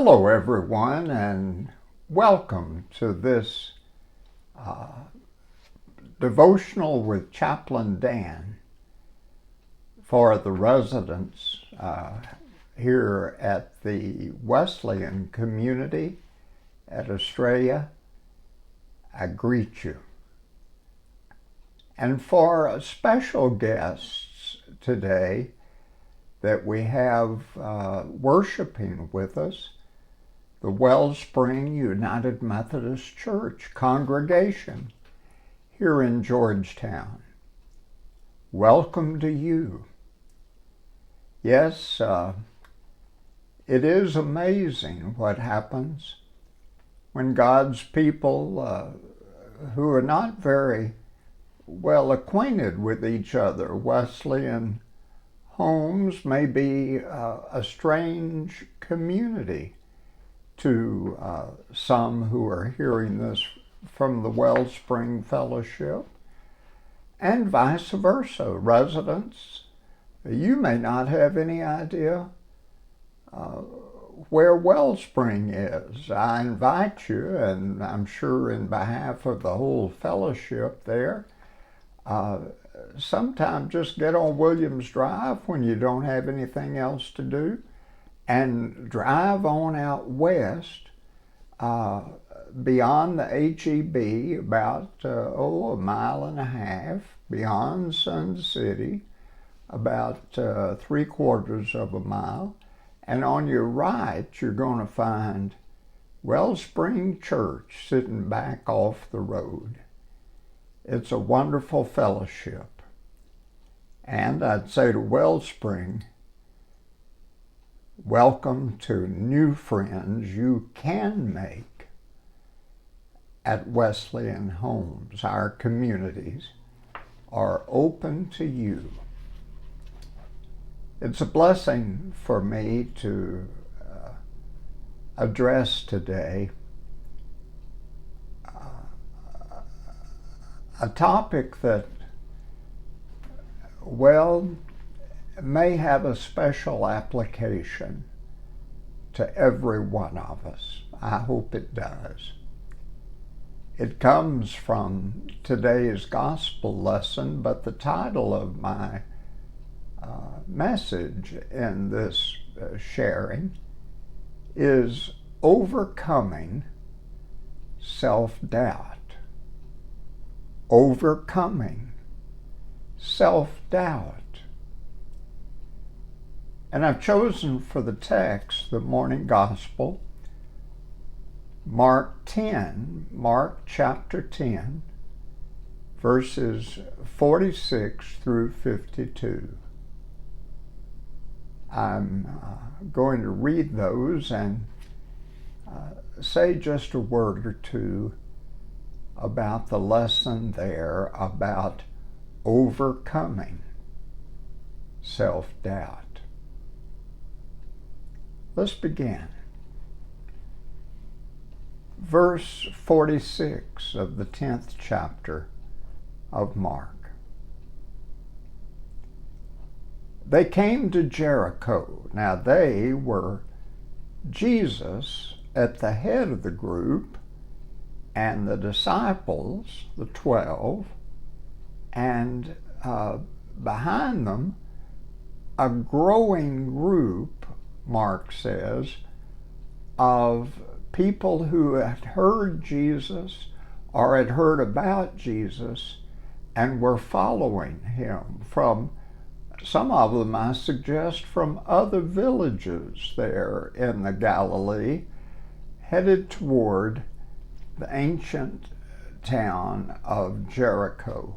Hello, everyone, and welcome to this devotional with Chaplain Dan for the residents here at the Wesleyan community at Australia. I greet you. And for special guests today that we have worshiping with us, the Wellspring United Methodist Church congregation here in Georgetown. Welcome to you. Yes, it is amazing what happens when God's people who are not very well acquainted with each other, Wesleyan homes may be a strange community to some who are hearing this from the Wellspring Fellowship, and vice versa. Residents, you may not have any idea where Wellspring is. I invite you, and I'm sure in behalf of the whole fellowship there, sometime just get on Williams Drive when you don't have anything else to do, and drive on out west beyond the HEB, about a mile and a half beyond Sun City, about 3/4 of a mile, and on your right you're going to find Wellspring Church sitting back off the road. It's a wonderful fellowship, and I'd say to Wellspring, welcome to new friends you can make at Wesleyan homes. Our communities are open to you. It's a blessing for me to address today a topic that, may have a special application to every one of us. I hope it does. It comes from today's gospel lesson, but the title of my message in this sharing is Overcoming Self-Doubt. Overcoming self-doubt. And I've chosen for the text, the morning gospel, Mark chapter 10, verses 46 through 52. I'm going to read those and say just a word or two about the lesson there about overcoming self-doubt. Let's begin. Verse 46 of the 10th chapter of Mark. They came to Jericho. Now they were Jesus at the head of the group, and the disciples, the 12, and behind them, a growing group, Mark says, of people who had heard Jesus or had heard about Jesus and were following him from, some of them I suggest, from other villages there in the Galilee, headed toward the ancient town of Jericho.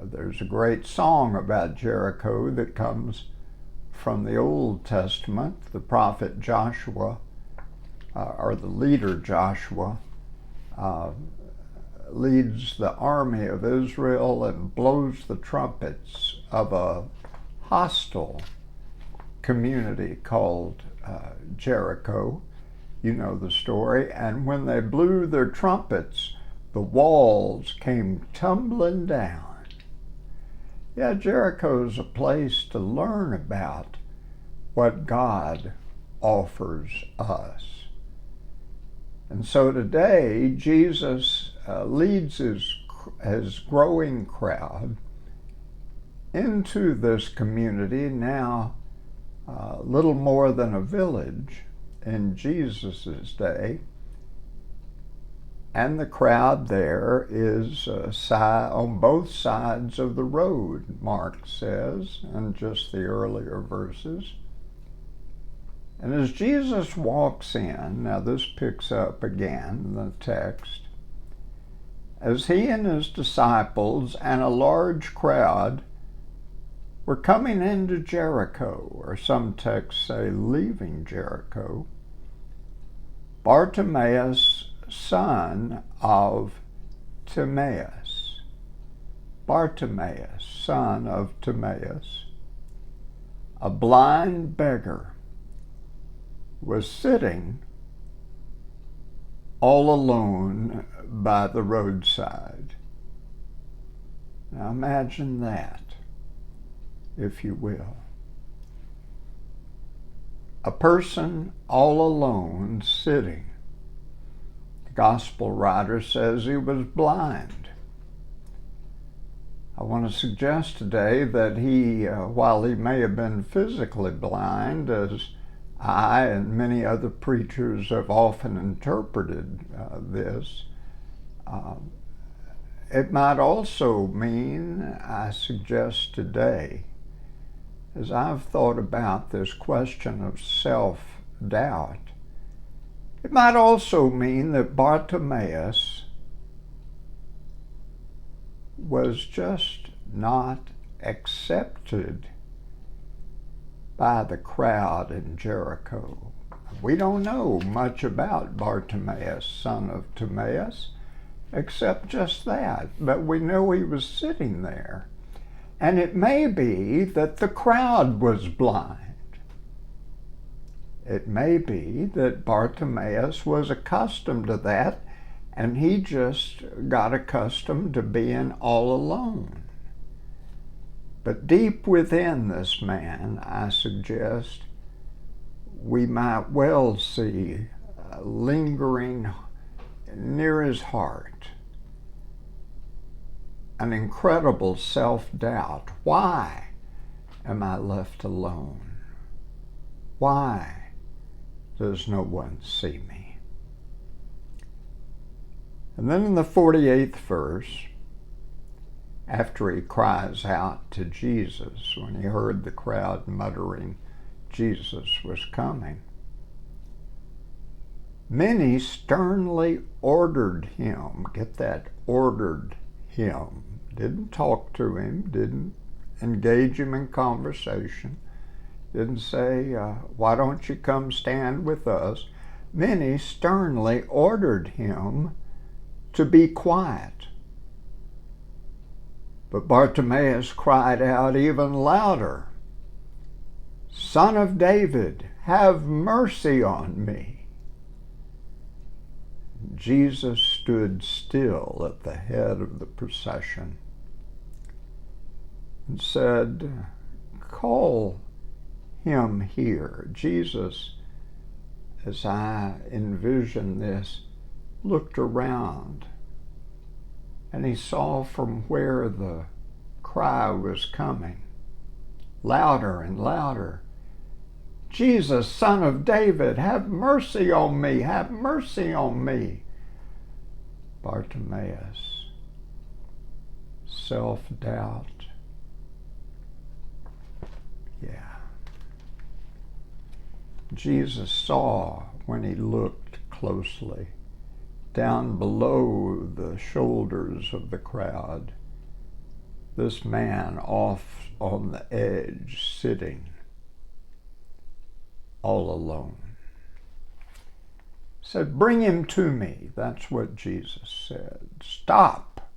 There's a great song about Jericho that comes from the Old Testament. The prophet Joshua, or the leader Joshua, leads the army of Israel and blows the trumpets of a hostile community called Jericho. You know the story. And when they blew their trumpets, the walls came tumbling down. Yeah, Jericho's a place to learn about what God offers us. And so today, Jesus leads his growing crowd into this community, now little more than a village in Jesus' day. And the crowd there is on both sides of the road, Mark says, in just the earlier verses. And as Jesus walks in, now this picks up again in the text, as he and his disciples and a large crowd were coming into Jericho, or some texts say leaving Jericho, Bartimaeus, son of Timaeus, Bartimaeus, son of Timaeus, a blind beggar, was sitting all alone by the roadside. Now imagine that, if you will. A person all alone sitting. The gospel writer says he was blind. I want to suggest today that he, while he may have been physically blind, as I and many other preachers have often interpreted this, it might also mean, I suggest today, as I've thought about this question of self-doubt, it might also mean that Bartimaeus was just not accepted by the crowd in Jericho. We don't know much about Bartimaeus, son of Timaeus, except just that, but we know he was sitting there. And it may be that the crowd was blind. It may be that Bartimaeus was accustomed to that, and he just got accustomed to being all alone. But deep within this man, I suggest, we might well see lingering near his heart an incredible self-doubt. Why am I left alone? Why does no one see me? And then in the 48th verse, after he cries out to Jesus when he heard the crowd muttering Jesus was coming, many sternly ordered him. Get that, ordered him. Didn't talk to him, didn't engage him in conversation, didn't say, why don't you come stand with us? Many sternly ordered him to be quiet. But Bartimaeus cried out even louder, Son of David, have mercy on me. Jesus stood still at the head of the procession and said, call him here. Jesus, as I envision this, looked around and he saw from where the cry was coming, louder and louder, Jesus, Son of David, have mercy on me, have mercy on me. Bartimaeus, self-doubt. Yeah. Jesus saw when he looked closely down below the shoulders of the crowd, this man off on the edge, sitting all alone. Said, bring him to me. That's what Jesus said. Stop.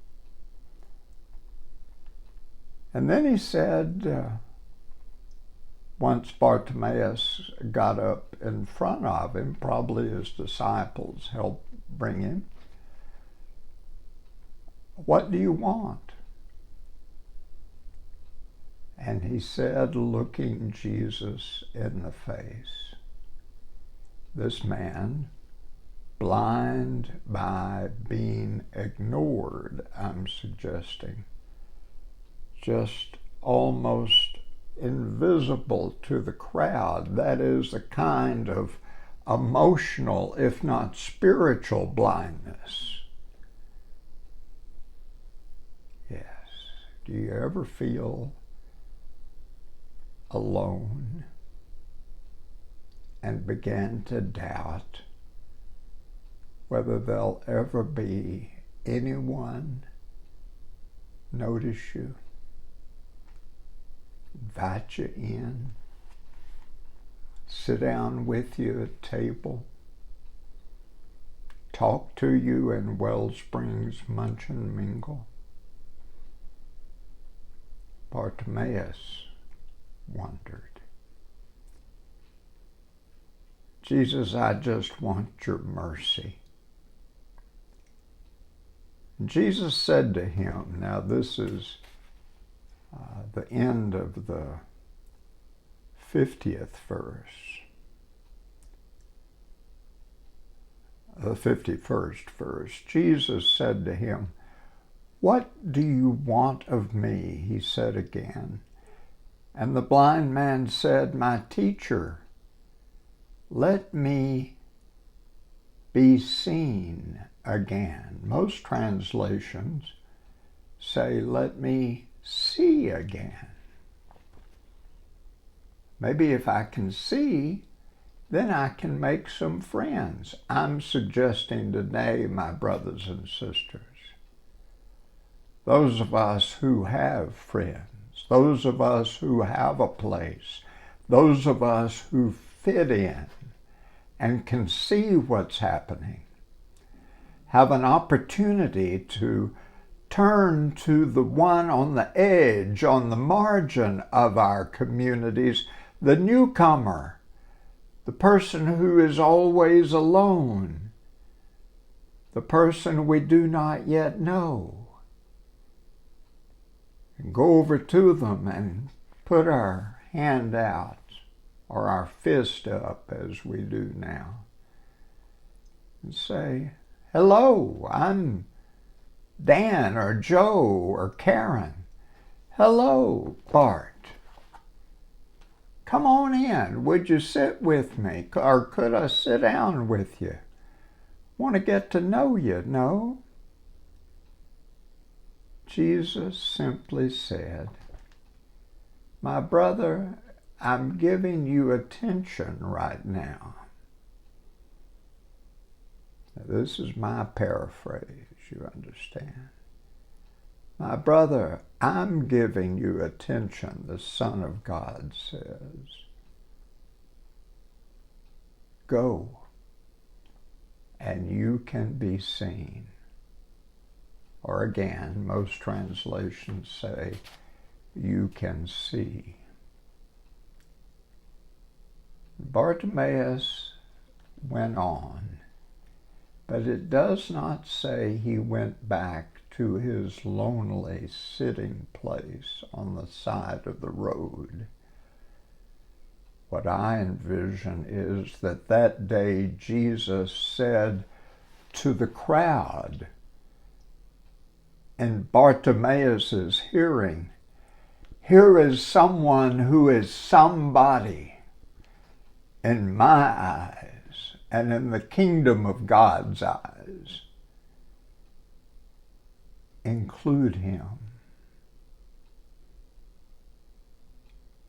And then he said, once Bartimaeus got up in front of him, probably his disciples helped bring him, what do you want? And he said, looking Jesus in the face, This man, blind by being ignored, I'm suggesting, just almost invisible to the crowd. That is a kind of emotional, if not spiritual, blindness. Yes. Do you ever feel alone and begin to doubt whether there'll ever be anyone notice you, invite you in, sit down with you at table, talk to you in Wellspring's Munch and Mingle? Bartimaeus wondered. Jesus, I just want your mercy. And Jesus said to him, now this is the end of the 50th verse, the 51st verse. Jesus said to him, what do you want of me? He said again. And the blind man said, my teacher, let me be seen again. Most translations say, let me see again. Maybe if I can see, then I can make some friends. I'm suggesting today, my brothers and sisters, those of us who have friends, those of us who have a place, those of us who fit in and can see what's happening, have an opportunity to turn to the one on the edge, on the margin of our communities, the newcomer, the person who is always alone, the person we do not yet know, and go over to them and put our hand out or our fist up as we do now and say, hello, I'm Dan or Joe or Karen. Hello, Bart. Come on in. Would you sit with me? Or could I sit down with you? Want to get to know you, no? Jesus simply said, my brother, I'm giving you attention right now. This is my paraphrase, you understand. My brother, I'm giving you attention, the Son of God says. Go, and you can be seen. Or again, most translations say, you can see. Bartimaeus went on, but it does not say he went back to his lonely sitting place on the side of the road. What I envision is that that day Jesus said to the crowd in Bartimaeus' hearing, here is someone who is somebody in my eyes and in the kingdom of God's eyes. Include him.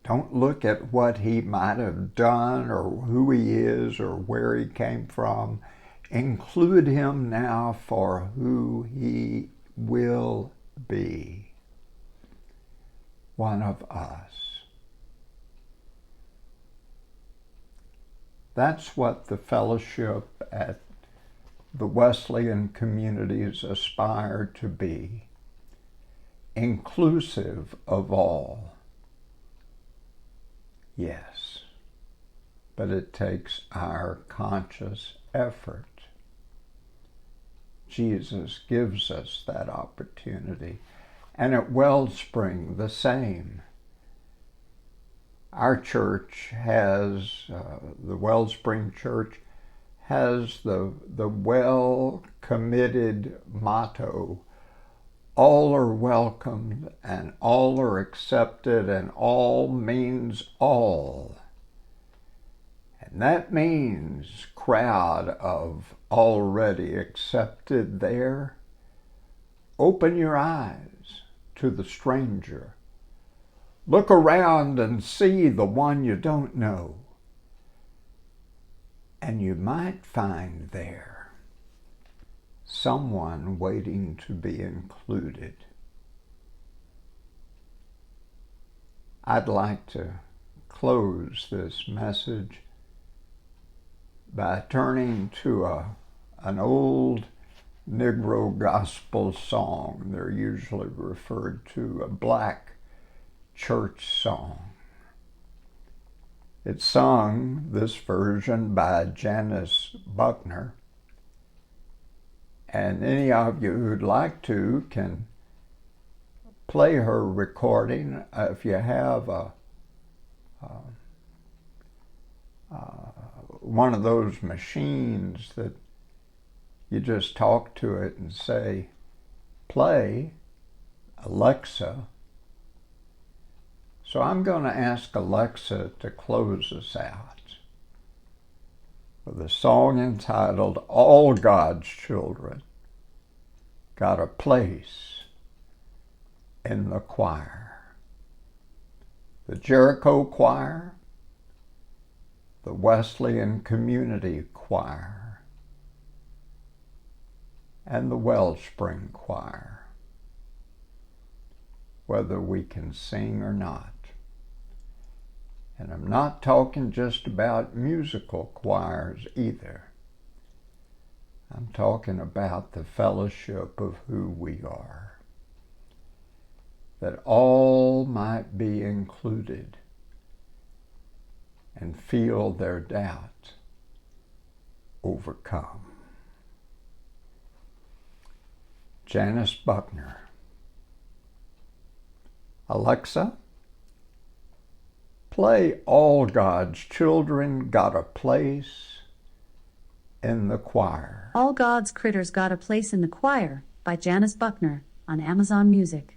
Don't look at what he might have done or who he is or where he came from. Include him now for who he will be. One of us. That's what the fellowship at the Wesleyan communities aspire to be. Inclusive of all. Yes, but it takes our conscious effort. Jesus gives us that opportunity. And at Wellspring, the same. Our church has, the Wellspring Church, has the well-committed motto, all are welcomed and all are accepted, and all means all. And that means crowd of already accepted there. Open your eyes to the stranger. Look around and see the one you don't know. And you might find there someone waiting to be included. I'd like to close this message by turning to an old Negro gospel song. They're usually referred to a black church song. It's sung, this version, by Janice Buckner. And any of you who'd like to can play her recording. If you have one of those machines that you just talk to it and say, play Alexa. So I'm going to ask Alexa to close us out with a song entitled, All God's Children Got a Place in the Choir. The Jericho Choir, the Wesleyan Community Choir, and the Wellspring Choir, whether we can sing or not. And I'm not talking just about musical choirs either. I'm talking about the fellowship of who we are, that all might be included and feel their doubt overcome. Janice Buckner. Alexa, play All God's Children Got a Place in the Choir. All God's Critters Got a Place in the Choir by Janice Buckner on Amazon Music.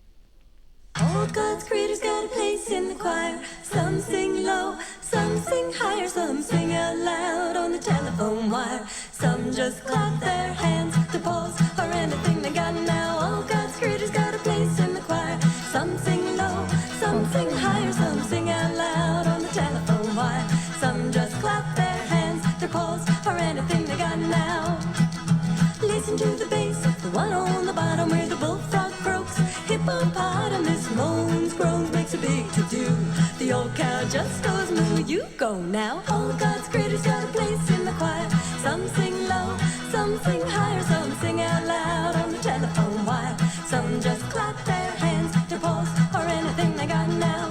All God's critters got a place in the choir. Some sing low, some sing higher, some sing out loud on the telephone wire. Some just clap their hands to pause or anything they got now. All God's critters got a place in the choir. Some sing low, some sing higher, some sing out loud on the telephone wire. Some just clap their hands to pause or anything they got now. Listen to the bass, the one on the bottom where the bullfrog croaks. Hippopotamus moans, groans, makes a big to-do. The old cow just goes moo. You go now. All God's critters got a place in the choir. Some sing low, some sing higher, some sing out loud on the telephone wire. Some just clap their hands to pause or anything they got now.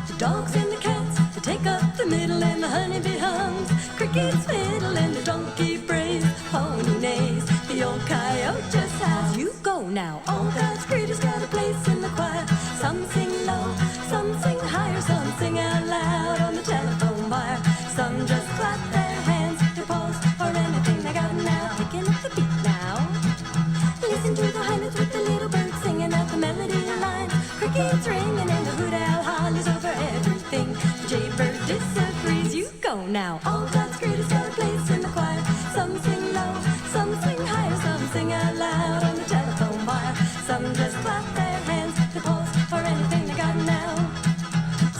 The dogs and the cats, they take up the middle, and the honeybee hums. Crickets fiddle and the donkey brays, pony neighs. The old coyote just howls. You go now. All God's critters got a place in the choir. Some sing low, some sing higher, some sing out loud on the telephone wire. Some just clap their hands to pause or anything they got now. Picking up the beat now. Listen to the hylas with the little birds singing out the melody line. Crickets ringing and the hoot owl hollers over everything. The jaybird disagrees. You go now. All God's critters got a place in the choir. Some sing low, some sing higher, some sing out loud on the telephone wire. Some just clap their hands to pause or anything they got now.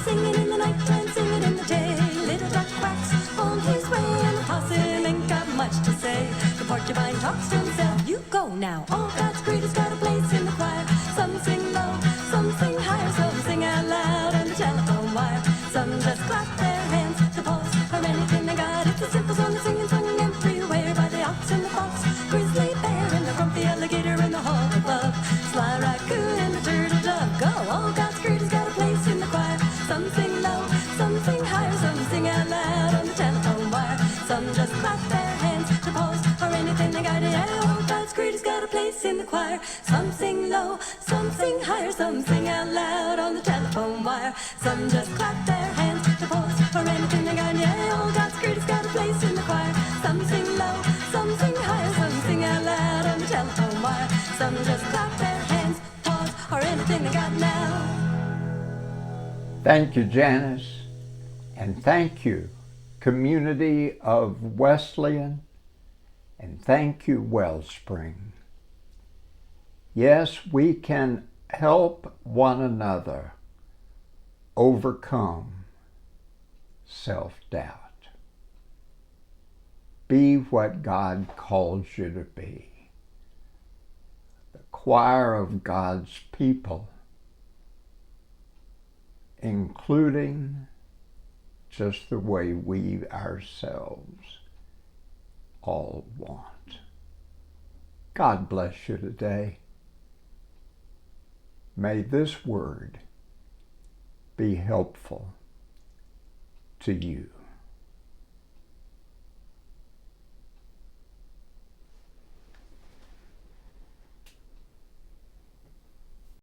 Singing in the nighttime, singing in the day. Little duck quacks on his way, and the possum ain't got much to say. The porcupine talks to himself. You go now. All God's critters got a place in the choir. Some sing low, some sing higher, some sing out loud on the telephone wire. Some just clap their hands to pause or anything they got. It's a simple song, singing sung everywhere by the ox and the fox, grizzly bear and the grumpy alligator and the hog above, sly raccoon and the turtle dove. Go! All God's critters got a place in the choir. Some sing low, some sing higher, some sing out loud on the telephone wire. Some just clap their hands to pause or anything they got. Yeah, all God's critters got a place in the choir. Some sing low, some sing higher, some sing out loud on the telephone wire. Some just clap their hands to pause or anything they got. Yeah, all God's critters got a place choir. Some just clap their hands, paws, or anything they got now. Thank you, Janice, and thank you, community of Wesleyan, and thank you, Wellspring. Yes, we can help one another overcome self-doubt. Be what God calls you to be. The choir of God's people, including just the way we ourselves all want. God bless you today. May this word be helpful to you.